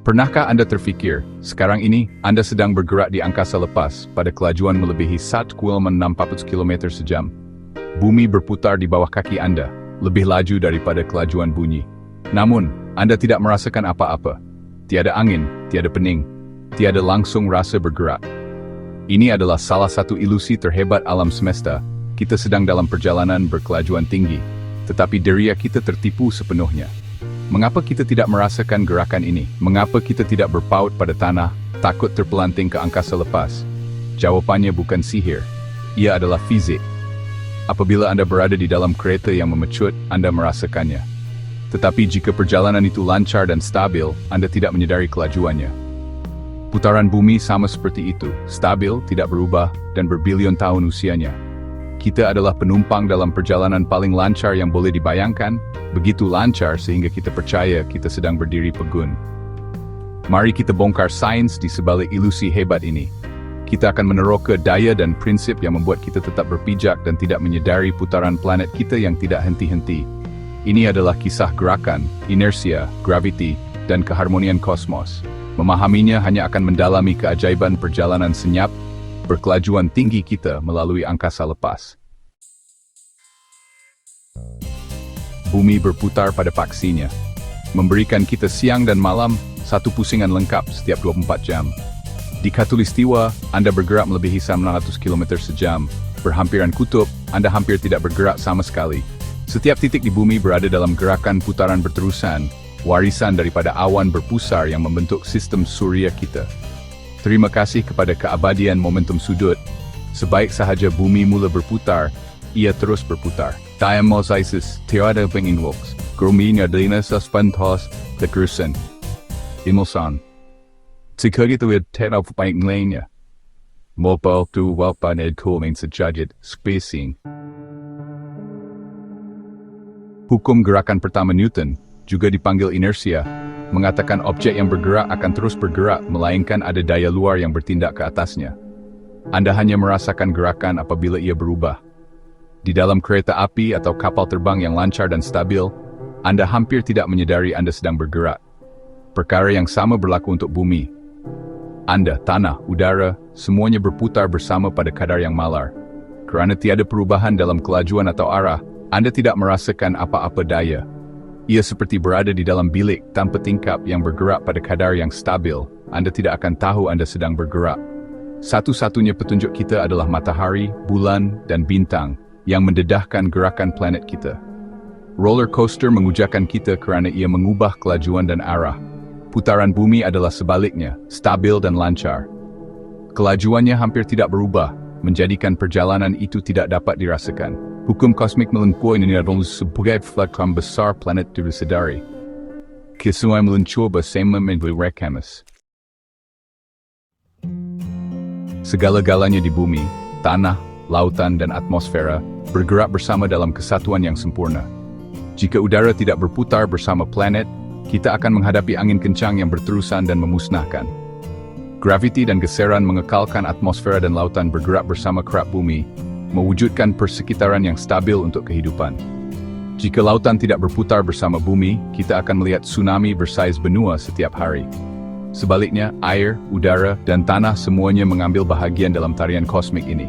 Pernahkah Anda terfikir, sekarang ini, Anda sedang bergerak di angkasa lepas pada kelajuan melebihi 1,640 km sejam? Bumi berputar di bawah kaki Anda, lebih laju daripada kelajuan bunyi. Namun, Anda tidak merasakan apa-apa. Tiada angin, tiada pening, tiada langsung rasa bergerak. Ini adalah salah satu ilusi terhebat alam semesta. Kita sedang dalam perjalanan berkelajuan tinggi, tetapi deria kita tertipu sepenuhnya. Mengapa kita tidak merasakan gerakan ini? Mengapa kita tidak berpaut pada tanah, takut terpelanting ke angkasa lepas? Jawabannya bukan sihir. Ia adalah fizik. Apabila Anda berada di dalam kereta yang memecut, Anda merasakannya. Tetapi jika perjalanan itu lancar dan stabil, Anda tidak menyadari kelajuannya. Putaran bumi sama seperti itu, stabil, tidak berubah, dan berbilion tahun usianya. Kita adalah penumpang dalam perjalanan paling lancar yang boleh dibayangkan, begitu lancar sehingga kita percaya kita sedang berdiri pegun. Mari kita bongkar sains di sebalik ilusi hebat ini. Kita akan meneroka daya dan prinsip yang membuat kita tetap berpijak dan tidak menyadari putaran planet kita yang tidak henti-henti. Ini adalah kisah gerakan, inersia, graviti, dan keharmonian kosmos. Memahaminya hanya akan mendalami keajaiban perjalanan senyap, berkelajuan tinggi kita melalui angkasa lepas. Bumi berputar pada paksinya, memberikan kita siang dan malam, satu pusingan lengkap setiap 24 jam. Di khatulistiwa, Anda bergerak melebihi 900 km sejam. Berhampiran kutub, Anda hampir tidak bergerak sama sekali. Setiap titik di bumi berada dalam gerakan putaran berterusan, warisan daripada awan berpusar yang membentuk sistem surya kita. Terima kasih kepada keabadian momentum sudut. Sebaik sahaja bumi mula berputar, ia terus berputar. Time mosaisis, tiada penginvox. Gruminya dina suspentos, kekurusan. Imulsan. Jika kita tidak baik lainnya. Mopal tu wapan edkoling sejajit, spacing. Hukum gerakan pertama Newton, juga dipanggil inersia, mengatakan objek yang bergerak akan terus bergerak melainkan ada daya luar yang bertindak ke atasnya. Anda hanya merasakan gerakan apabila ia berubah. Di dalam kereta api atau kapal terbang yang lancar dan stabil, Anda hampir tidak menyadari Anda sedang bergerak. Perkara yang sama berlaku untuk bumi. Anda, tanah, udara, semuanya berputar bersama pada kadar yang malar. Kerana tiada perubahan dalam kelajuan atau arah, Anda tidak merasakan apa-apa daya. Ia seperti berada di dalam bilik tanpa tingkap yang bergerak pada kadar yang stabil. Anda tidak akan tahu Anda sedang bergerak. Satu-satunya petunjuk kita adalah matahari, bulan, dan bintang yang mendedahkan gerakan planet kita. Roller coaster mengujakkan kita kerana ia mengubah kelajuan dan arah. Putaran bumi adalah sebaliknya, stabil dan lancar. Kelajuannya hampir tidak berubah, menjadikan perjalanan itu tidak dapat dirasakan. Hukum kosmik melampaui ini adalah sebagai platform besar planet disadari. Kesemuanya mencoba sama menrekamas. Segala-galanya di bumi, tanah, lautan, dan atmosfera bergerak bersama dalam kesatuan yang sempurna. Jika udara tidak berputar bersama planet, kita akan menghadapi angin kencang yang berterusan dan memusnahkan. Graviti dan geseran mengekalkan atmosfera dan lautan bergerak bersama kerak bumi, mewujudkan persekitaran yang stabil untuk kehidupan. Jika lautan tidak berputar bersama bumi, kita akan melihat tsunami bersaiz benua setiap hari. Sebaliknya, air, udara, dan tanah semuanya mengambil bahagian dalam tarian kosmik ini.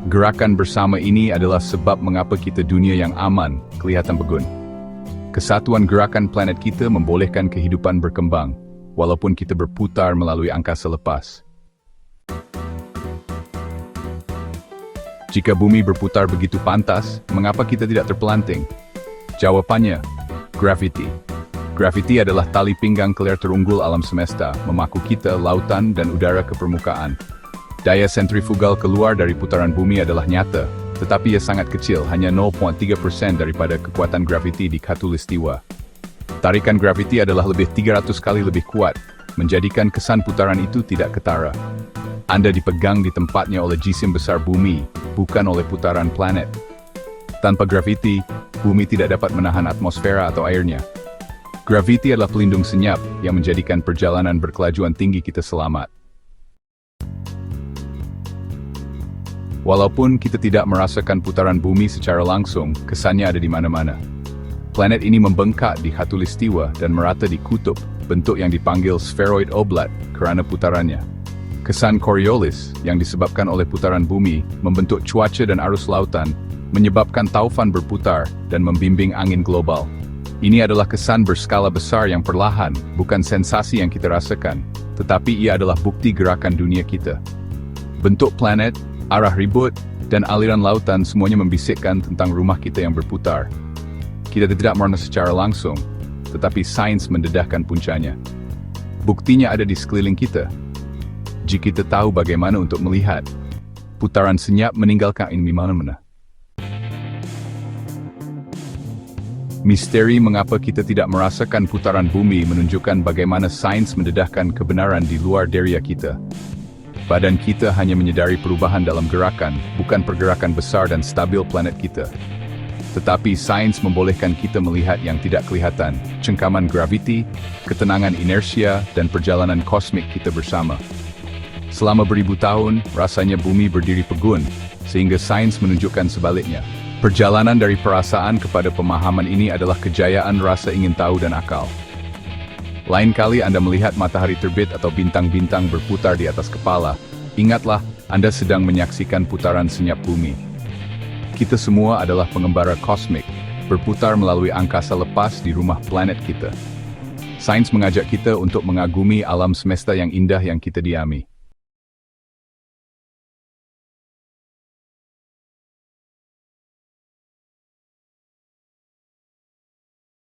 Gerakan bersama ini adalah sebab mengapa kita dunia yang aman, kelihatan pegun. Kesatuan gerakan planet kita membolehkan kehidupan berkembang, walaupun kita berputar melalui angkasa lepas. Jika bumi berputar begitu pantas, mengapa kita tidak terpelanting? Jawabannya, graviti. Graviti adalah tali pinggang kelir terunggul alam semesta, memaku kita, lautan, dan udara ke permukaan. Daya sentrifugal keluar dari putaran bumi adalah nyata, tetapi ia sangat kecil, hanya 0,3% daripada kekuatan graviti di khatulistiwa. Tarikan graviti adalah lebih 300 kali lebih kuat, menjadikan kesan putaran itu tidak ketara. Anda dipegang di tempatnya oleh jisim besar bumi, bukan oleh putaran planet. Tanpa graviti, bumi tidak dapat menahan atmosfera atau airnya. Graviti adalah pelindung senyap yang menjadikan perjalanan berkelajuan tinggi kita selamat. Walaupun kita tidak merasakan putaran bumi secara langsung, kesannya ada di mana-mana. Planet ini membengkak di khatulistiwa dan merata di kutub, bentuk yang dipanggil spheroid oblate kerana putarannya. Kesan Coriolis yang disebabkan oleh putaran bumi membentuk cuaca dan arus lautan, menyebabkan taufan berputar dan membimbing angin global. Ini adalah kesan berskala besar yang perlahan, bukan sensasi yang kita rasakan, tetapi ia adalah bukti gerakan dunia kita. Bentuk planet, arah ribut, dan aliran lautan semuanya membisikkan tentang rumah kita yang berputar. Kita tidak merasa secara langsung, tetapi sains mendedahkan puncanya. Buktinya ada di sekeliling kita. Jika kita tahu bagaimana untuk melihat, putaran senyap meninggalkan ini mana-mana. Misteri mengapa kita tidak merasakan putaran bumi menunjukkan bagaimana sains mendedahkan kebenaran di luar deria kita. Badan kita hanya menyedari perubahan dalam gerakan, bukan pergerakan besar dan stabil planet kita. Tetapi sains membolehkan kita melihat yang tidak kelihatan, cengkaman graviti, ketenangan inersia, dan perjalanan kosmik kita bersama. Selama beribu tahun, rasanya bumi berdiri pegun, sehingga sains menunjukkan sebaliknya. Perjalanan dari perasaan kepada pemahaman ini adalah kejayaan rasa ingin tahu dan akal. Lain kali Anda melihat matahari terbit atau bintang-bintang berputar di atas kepala, ingatlah Anda sedang menyaksikan putaran senyap bumi. Kita semua adalah pengembara kosmik, berputar melalui angkasa lepas di rumah planet kita. Sains mengajak kita untuk mengagumi alam semesta yang indah yang kita diami.